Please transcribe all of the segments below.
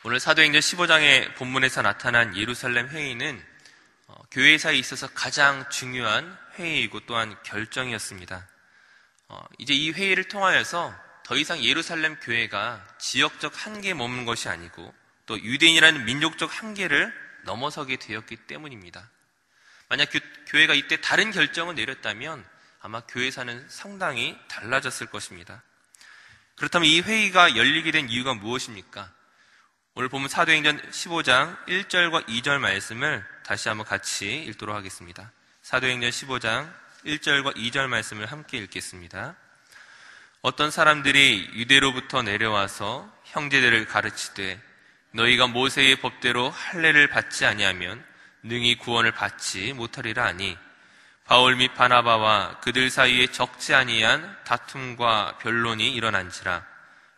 오늘 사도행전 15장의 본문에서 나타난 예루살렘 회의는 교회사에 있어서 가장 중요한 회의이고 또한 결정이었습니다. 이제 이 회의를 통하여서 더 이상 예루살렘 교회가 지역적 한계에 머무는 것이 아니고 또 유대인이라는 민족적 한계를 넘어서게 되었기 때문입니다. 만약 교회가 이때 다른 결정을 내렸다면 아마 교회사는 상당히 달라졌을 것입니다. 그렇다면 이 회의가 열리게 된 이유가 무엇입니까? 오늘 보면 사도행전 15장 1절과 2절 말씀을 다시 한번 같이 읽도록 하겠습니다. 사도행전 15장 1절과 2절 말씀을 함께 읽겠습니다. 어떤 사람들이 유대로부터 내려와서 형제들을 가르치되 너희가 모세의 법대로 할례를 받지 아니하면 능히 구원을 받지 못하리라 하니 바울 및 바나바와 그들 사이에 적지 아니한 다툼과 변론이 일어난지라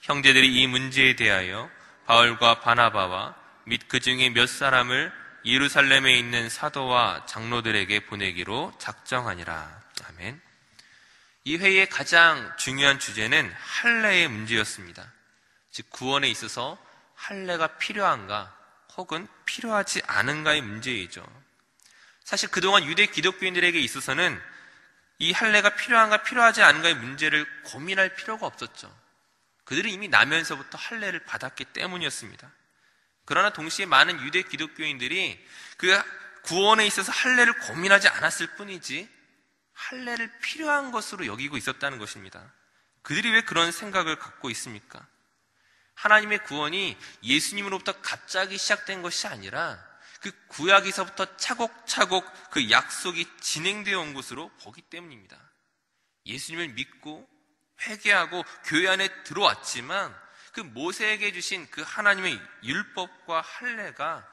형제들이 이 문제에 대하여 바울과 바나바와 및 그 중에 몇 사람을 예루살렘에 있는 사도와 장로들에게 보내기로 작정하니라. 아멘. 이 회의의 가장 중요한 주제는 할례의 문제였습니다. 즉 구원에 있어서 할례가 필요한가 혹은 필요하지 않은가의 문제이죠. 사실 그동안 유대 기독교인들에게 있어서는 이 할례가 필요한가 필요하지 않은가의 문제를 고민할 필요가 없었죠. 그들은 이미 나면서부터 할례를 받았기 때문이었습니다. 그러나 동시에 많은 유대 기독교인들이 그 구원에 있어서 할례를 고민하지 않았을 뿐이지 할례를 필요한 것으로 여기고 있었다는 것입니다. 그들이 왜 그런 생각을 갖고 있습니까? 하나님의 구원이 예수님으로부터 갑자기 시작된 것이 아니라 그 구약에서부터 차곡차곡 그 약속이 진행되어 온 것으로 보기 때문입니다. 예수님을 믿고 회개하고 교회 안에 들어왔지만 그 모세에게 주신 그 하나님의 율법과 할례가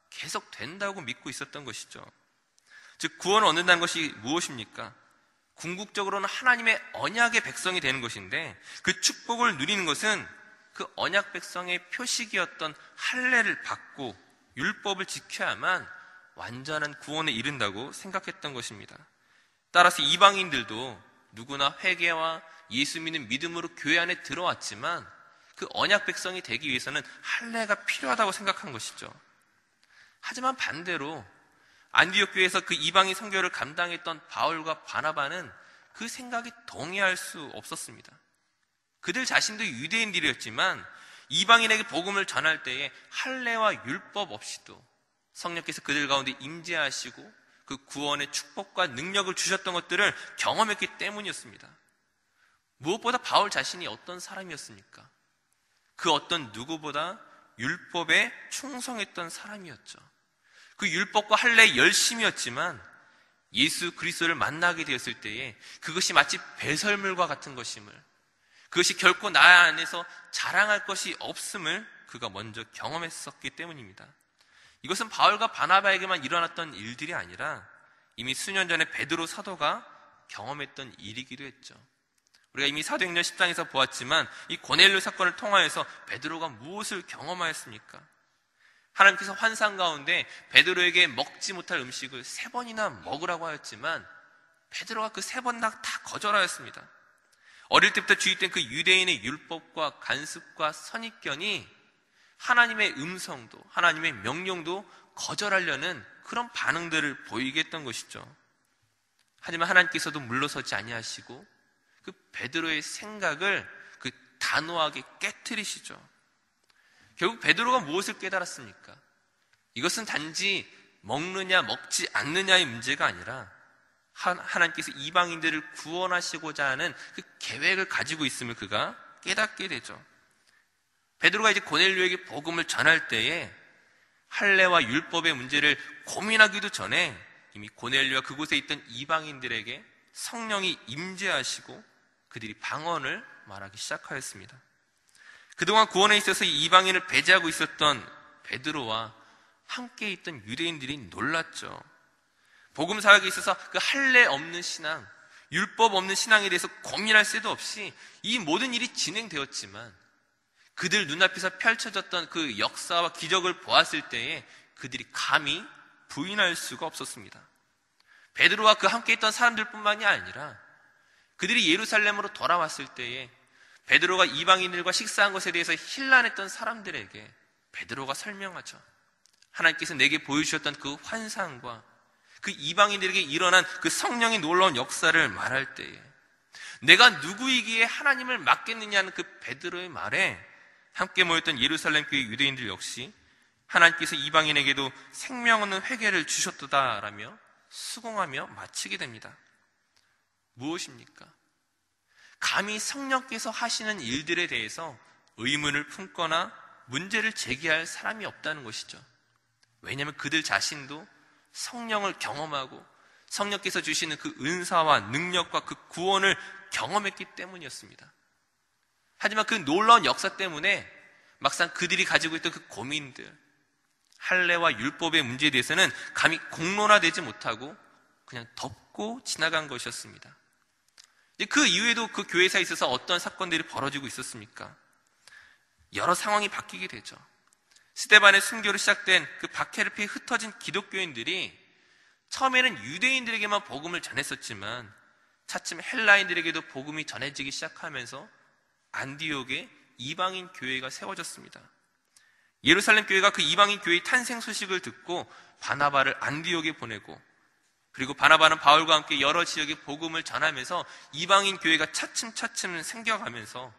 계속 된다고 믿고 있었던 것이죠. 즉 구원을 얻는다는 것이 무엇입니까? 궁극적으로는 하나님의 언약의 백성이 되는 것인데 그 축복을 누리는 것은 그 언약 백성의 표식이었던 할례를 받고 율법을 지켜야만 완전한 구원에 이른다고 생각했던 것입니다. 따라서 이방인들도 누구나 회개와 예수 믿는 믿음으로 교회 안에 들어왔지만 그 언약 백성이 되기 위해서는 할례가 필요하다고 생각한 것이죠. 하지만 반대로 안디옥 교회에서 그 이방인 선교를 감당했던 바울과 바나바는 그 생각에 동의할 수 없었습니다. 그들 자신도 유대인들이었지만 이방인에게 복음을 전할 때에 할례와 율법 없이도 성령께서 그들 가운데 임재하시고 그 구원의 축복과 능력을 주셨던 것들을 경험했기 때문이었습니다. 무엇보다 바울 자신이 어떤 사람이었습니까? 그 어떤 누구보다 율법에 충성했던 사람이었죠. 그 율법과 할례의 열심이었지만 예수 그리스도를 만나게 되었을 때에 그것이 마치 배설물과 같은 것임을, 그것이 결코 나 안에서 자랑할 것이 없음을 그가 먼저 경험했었기 때문입니다. 이것은 바울과 바나바에게만 일어났던 일들이 아니라 이미 수년 전에 베드로 사도가 경험했던 일이기도 했죠. 우리가 이미 사도행전 10장에서 보았지만 이 고넬료 사건을 통하여서 베드로가 무엇을 경험하였습니까? 하나님께서 환상 가운데 베드로에게 먹지 못할 음식을 3번이나 먹으라고 하였지만 베드로가 그 3번 다 거절하였습니다. 어릴 때부터 주입된 그 유대인의 율법과 간습과 선입견이 하나님의 음성도 하나님의 명령도 거절하려는 그런 반응들을 보이게 했던 것이죠. 하지만 하나님께서도 물러서지 아니하시고 그 베드로의 생각을 그 단호하게 깨트리시죠. 결국 베드로가 무엇을 깨달았습니까? 이것은 단지 먹느냐 먹지 않느냐의 문제가 아니라 하나님께서 이방인들을 구원하시고자 하는 그 계획을 가지고 있음을 그가 깨닫게 되죠. 베드로가 이제 고넬료에게 복음을 전할 때에 할례와 율법의 문제를 고민하기도 전에 이미 고넬료와 그곳에 있던 이방인들에게 성령이 임재하시고 그들이 방언을 말하기 시작하였습니다. 그동안 구원에 있어서 이방인을 배제하고 있었던 베드로와 함께 있던 유대인들이 놀랐죠. 복음 사역에 있어서 그 할례 없는 신앙, 율법 없는 신앙에 대해서 고민할 새도 없이 이 모든 일이 진행되었지만 그들 눈앞에서 펼쳐졌던 그 역사와 기적을 보았을 때에 그들이 감히 부인할 수가 없었습니다. 베드로와 그 함께 있던 사람들뿐만이 아니라 그들이 예루살렘으로 돌아왔을 때에 베드로가 이방인들과 식사한 것에 대해서 힐난했던 사람들에게 베드로가 설명하죠. 하나님께서 내게 보여주셨던 그 환상과 그 이방인들에게 일어난 그 성령의 놀라운 역사를 말할 때에 내가 누구이기에 하나님을 맡겠느냐는 그 베드로의 말에 함께 모였던 예루살렘 교회 유대인들 역시 하나님께서 이방인에게도 생명 없는 회개를 주셨다라며 수긍하며 마치게 됩니다. 무엇입니까? 감히 성령께서 하시는 일들에 대해서 의문을 품거나 문제를 제기할 사람이 없다는 것이죠. 왜냐하면 그들 자신도 성령을 경험하고 성령께서 주시는 그 은사와 능력과 그 구원을 경험했기 때문이었습니다. 하지만 그 놀라운 역사 때문에 막상 그들이 가지고 있던 그 고민들, 할례와 율법의 문제에 대해서는 감히 공론화되지 못하고 그냥 덮고 지나간 것이었습니다. 그 이후에도 그 교회사에 있어서 어떤 사건들이 벌어지고 있었습니까? 여러 상황이 바뀌게 되죠. 스데반의 순교로 시작된 그 박해를 피해 흩어진 기독교인들이 처음에는 유대인들에게만 복음을 전했었지만 차츰 헬라인들에게도 복음이 전해지기 시작하면서 안디옥에 이방인 교회가 세워졌습니다. 예루살렘 교회가 그 이방인 교회의 탄생 소식을 듣고 바나바를 안디옥에 보내고, 그리고 바나바는 바울과 함께 여러 지역에 복음을 전하면서 이방인 교회가 차츰차츰 생겨가면서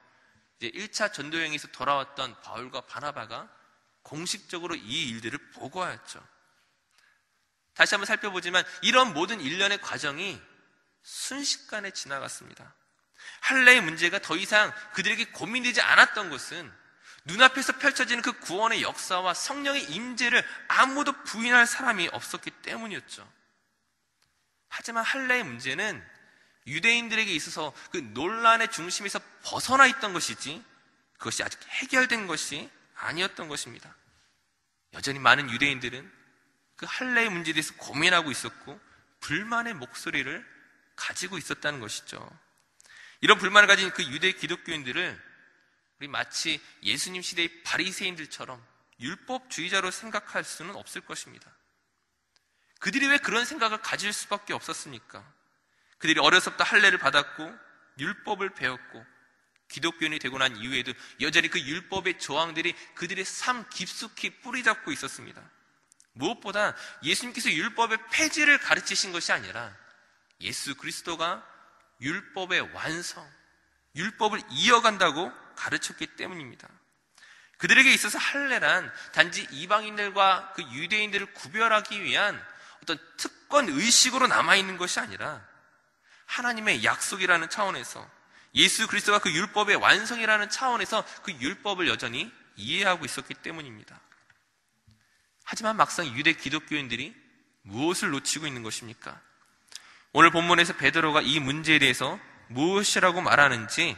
이제 1차 전도여행에서 돌아왔던 바울과 바나바가 공식적으로 이 일들을 보고하였죠. 다시 한번 살펴보지만 이런 모든 일련의 과정이 순식간에 지나갔습니다. 할례의 문제가 더 이상 그들에게 고민되지 않았던 것은 눈앞에서 펼쳐지는 그 구원의 역사와 성령의 임재를 아무도 부인할 사람이 없었기 때문이었죠. 하지만 할례의 문제는 유대인들에게 있어서 그 논란의 중심에서 벗어나 있던 것이지 그것이 아직 해결된 것이 아니었던 것입니다. 여전히 많은 유대인들은 그 할례의 문제에 대해서 고민하고 있었고 불만의 목소리를 가지고 있었다는 것이죠. 이런 불만을 가진 그 유대 기독교인들을 우리 마치 예수님 시대의 바리새인들처럼 율법주의자로 생각할 수는 없을 것입니다. 그들이 왜 그런 생각을 가질 수밖에 없었습니까? 그들이 어려서부터 할례를 받았고 율법을 배웠고 기독교인이 되고 난 이후에도 여전히 그 율법의 조항들이 그들의 삶 깊숙이 뿌리 잡고 있었습니다. 무엇보다 예수님께서 율법의 폐지를 가르치신 것이 아니라 예수 그리스도가 율법의 완성, 율법을 이어간다고 가르쳤기 때문입니다. 그들에게 있어서 할례란 단지 이방인들과 그 유대인들을 구별하기 위한 어떤 특권 의식으로 남아있는 것이 아니라 하나님의 약속이라는 차원에서 예수 그리스도가 그 율법의 완성이라는 차원에서 그 율법을 여전히 이해하고 있었기 때문입니다. 하지만 막상 유대 기독교인들이 무엇을 놓치고 있는 것입니까? 오늘 본문에서 베드로가 이 문제에 대해서 무엇이라고 말하는지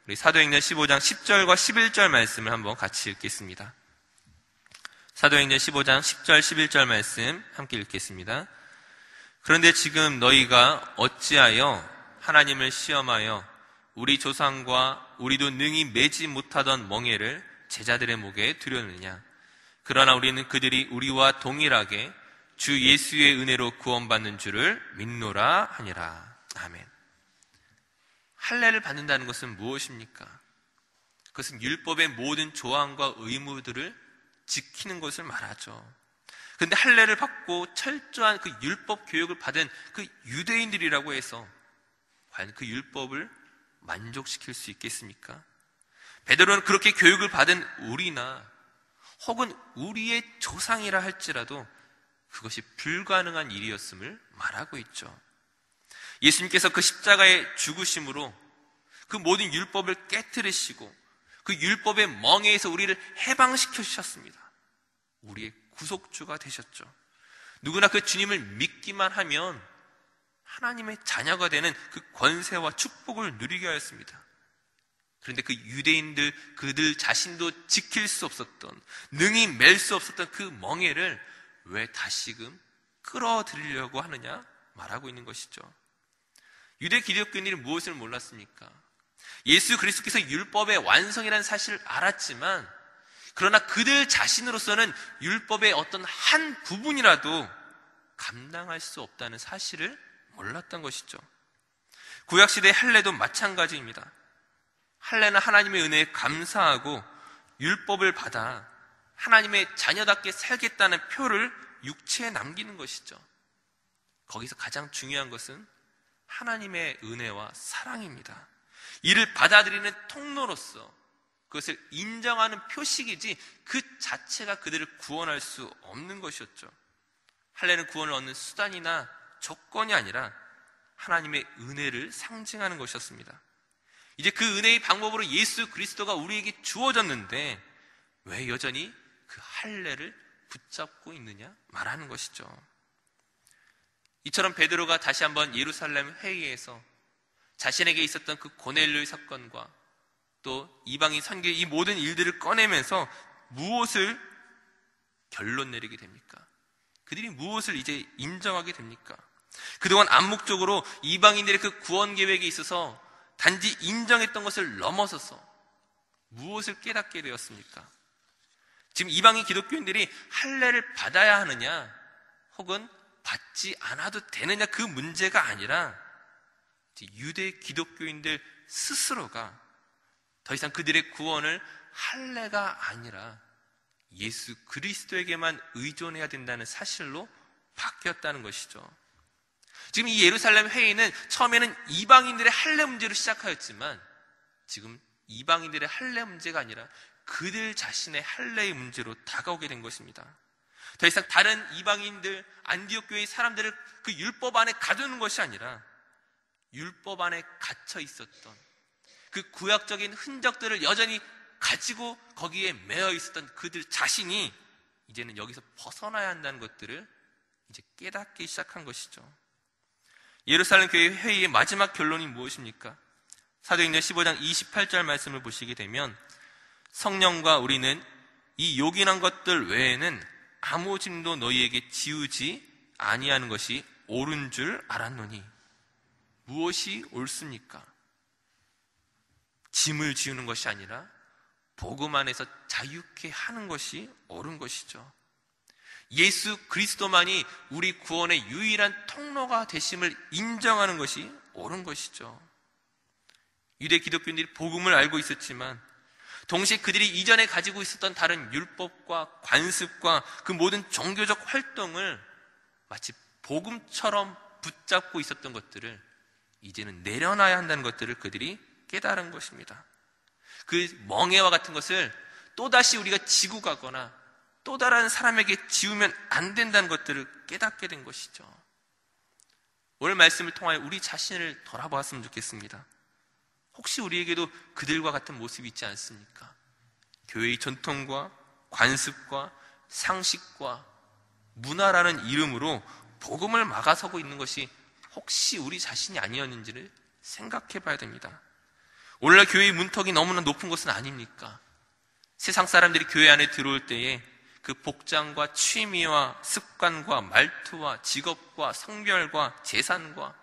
우리 사도행전 15장 10절과 11절 말씀을 한번 같이 읽겠습니다. 사도행전 15장 10절 11절 말씀 함께 읽겠습니다. 그런데 지금 너희가 어찌하여 하나님을 시험하여 우리 조상과 우리도 능히 매지 못하던 멍에를 제자들의 목에 두려느냐? 그러나 우리는 그들이 우리와 동일하게 주 예수의 은혜로 구원받는 줄을 믿노라 하니라. 아멘. 할례를 받는다는 것은 무엇입니까? 그것은 율법의 모든 조항과 의무들을 지키는 것을 말하죠. 그런데 할례를 받고 철저한 그 율법 교육을 받은 그 유대인들이라고 해서 과연 그 율법을 만족시킬 수 있겠습니까? 베드로는 그렇게 교육을 받은 우리나 혹은 우리의 조상이라 할지라도 그것이 불가능한 일이었음을 말하고 있죠. 예수님께서 그 십자가의 죽으심으로 그 모든 율법을 깨뜨리시고 그 율법의 멍에에서 우리를 해방시켜 주셨습니다. 우리의 구속주가 되셨죠. 누구나 그 주님을 믿기만 하면 하나님의 자녀가 되는 그 권세와 축복을 누리게 하였습니다. 그런데 그 유대인들 그들 자신도 지킬 수 없었던, 능히 맬 수 없었던 그 멍에를 왜 다시금 끌어들이려고 하느냐 말하고 있는 것이죠. 유대 기독교인들이 무엇을 몰랐습니까? 예수 그리스도께서 율법의 완성이라는 사실을 알았지만 그러나 그들 자신으로서는 율법의 어떤 한 부분이라도 감당할 수 없다는 사실을 몰랐던 것이죠. 구약시대의 할례도 마찬가지입니다. 할례는 하나님의 은혜에 감사하고 율법을 받아 하나님의 자녀답게 살겠다는 표를 육체에 남기는 것이죠. 거기서 가장 중요한 것은 하나님의 은혜와 사랑입니다. 이를 받아들이는 통로로서 그것을 인정하는 표식이지 그 자체가 그들을 구원할 수 없는 것이었죠. 할례는 구원을 얻는 수단이나 조건이 아니라 하나님의 은혜를 상징하는 것이었습니다. 이제 그 은혜의 방법으로 예수 그리스도가 우리에게 주어졌는데 왜 여전히 그 할례를 붙잡고 있느냐 말하는 것이죠. 이처럼 베드로가 다시 한번 예루살렘 회의에서 자신에게 있었던 그 고넬료의 사건과 또 이방인 선교의 이 모든 일들을 꺼내면서 무엇을 결론 내리게 됩니까? 그들이 무엇을 이제 인정하게 됩니까? 그동안 암묵적으로 이방인들의 그 구원 계획에 있어서 단지 인정했던 것을 넘어서서 무엇을 깨닫게 되었습니까? 지금 이방인 기독교인들이 할례를 받아야 하느냐 혹은 받지 않아도 되느냐 그 문제가 아니라 유대 기독교인들 스스로가 더 이상 그들의 구원을 할례가 아니라 예수 그리스도에게만 의존해야 된다는 사실로 바뀌었다는 것이죠. 지금 이 예루살렘 회의는 처음에는 이방인들의 할례 문제로 시작하였지만 지금 이방인들의 할례 문제가 아니라 그들 자신의 할례의 문제로 다가오게 된 것입니다. 더 이상 다른 이방인들, 안디옥 교회의 사람들을 그 율법 안에 가두는 것이 아니라 율법 안에 갇혀 있었던 그 구약적인 흔적들을 여전히 가지고 거기에 매여 있었던 그들 자신이 이제는 여기서 벗어나야 한다는 것들을 이제 깨닫기 시작한 것이죠. 예루살렘 교회 회의의 마지막 결론이 무엇입니까? 사도행전 15장 28절 말씀을 보시게 되면 성령과 우리는 이 요긴한 것들 외에는 아무 짐도 너희에게 지우지 아니하는 것이 옳은 줄 알았노니. 무엇이 옳습니까? 짐을 지우는 것이 아니라 복음 안에서 자유케 하는 것이 옳은 것이죠. 예수 그리스도만이 우리 구원의 유일한 통로가 되심을 인정하는 것이 옳은 것이죠. 유대 기독교인들이 복음을 알고 있었지만 동시에 그들이 이전에 가지고 있었던 다른 율법과 관습과 그 모든 종교적 활동을 마치 복음처럼 붙잡고 있었던 것들을 이제는 내려놔야 한다는 것들을 그들이 깨달은 것입니다. 그 멍에와 같은 것을 또다시 우리가 지고 가거나 또 다른 사람에게 지우면 안 된다는 것들을 깨닫게 된 것이죠. 오늘 말씀을 통하여 우리 자신을 돌아보았으면 좋겠습니다. 혹시 우리에게도 그들과 같은 모습이 있지 않습니까? 교회의 전통과 관습과 상식과 문화라는 이름으로 복음을 막아서고 있는 것이 혹시 우리 자신이 아니었는지를 생각해 봐야 됩니다. 오늘날 교회의 문턱이 너무나 높은 것은 아닙니까? 세상 사람들이 교회 안에 들어올 때에 그 복장과 취미와 습관과 말투와 직업과 성별과 재산과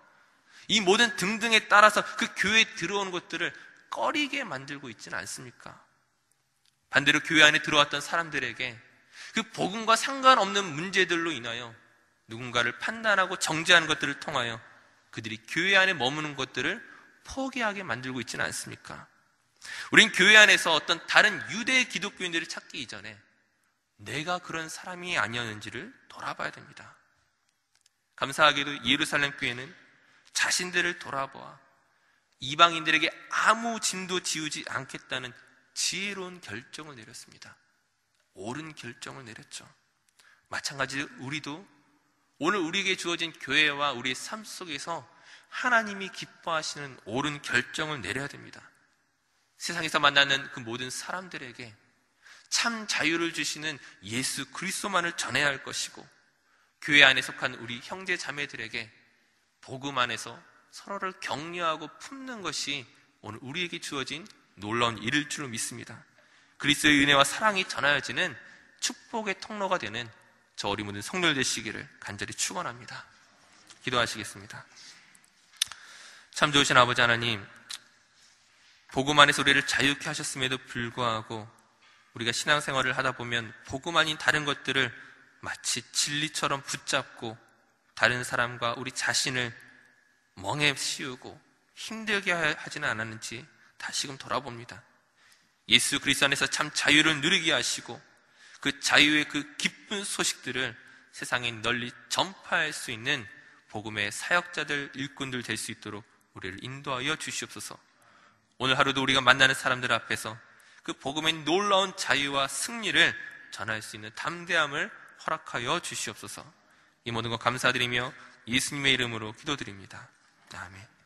이 모든 등등에 따라서 그 교회에 들어오는 것들을 꺼리게 만들고 있지는 않습니까? 반대로 교회 안에 들어왔던 사람들에게 그 복음과 상관없는 문제들로 인하여 누군가를 판단하고 정죄하는 것들을 통하여 그들이 교회 안에 머무는 것들을 포기하게 만들고 있지는 않습니까? 우린 교회 안에서 어떤 다른 유대 기독교인들을 찾기 이전에 내가 그런 사람이 아니었는지를 돌아봐야 됩니다. 감사하게도 예루살렘 교회는 자신들을 돌아보아 이방인들에게 아무 짐도 지우지 않겠다는 지혜로운 결정을 내렸습니다. 옳은 결정을 내렸죠. 마찬가지로 우리도 오늘 우리에게 주어진 교회와 우리의 삶 속에서 하나님이 기뻐하시는 옳은 결정을 내려야 됩니다. 세상에서 만나는 그 모든 사람들에게 참 자유를 주시는 예수 그리스도만을 전해야 할 것이고, 교회 안에 속한 우리 형제 자매들에게 복음 안에서 서로를 격려하고 품는 것이 오늘 우리에게 주어진 놀라운 일일 줄로 믿습니다. 그리스도의 은혜와 사랑이 전하여지는 축복의 통로가 되는 저 어린 모든 성도들 되시기를 간절히 축원합니다. 기도하시겠습니다. 참 좋으신 아버지 하나님, 복음 안에서 우리를 자유케 하셨음에도 불구하고 우리가 신앙생활을 하다 보면 복음 아닌 다른 것들을 마치 진리처럼 붙잡고 다른 사람과 우리 자신을 멍에 씌우고 힘들게 하지는 않았는지 다시금 돌아봅니다. 예수 그리스도 안에서 참 자유를 누리게 하시고 그 자유의 그 기쁜 소식들을 세상에 널리 전파할 수 있는 복음의 사역자들, 일꾼들 될 수 있도록 우리를 인도하여 주시옵소서. 오늘 하루도 우리가 만나는 사람들 앞에서 그 복음의 놀라운 자유와 승리를 전할 수 있는 담대함을 허락하여 주시옵소서. 이 모든 것 감사드리며 예수님의 이름으로 기도드립니다. 아멘.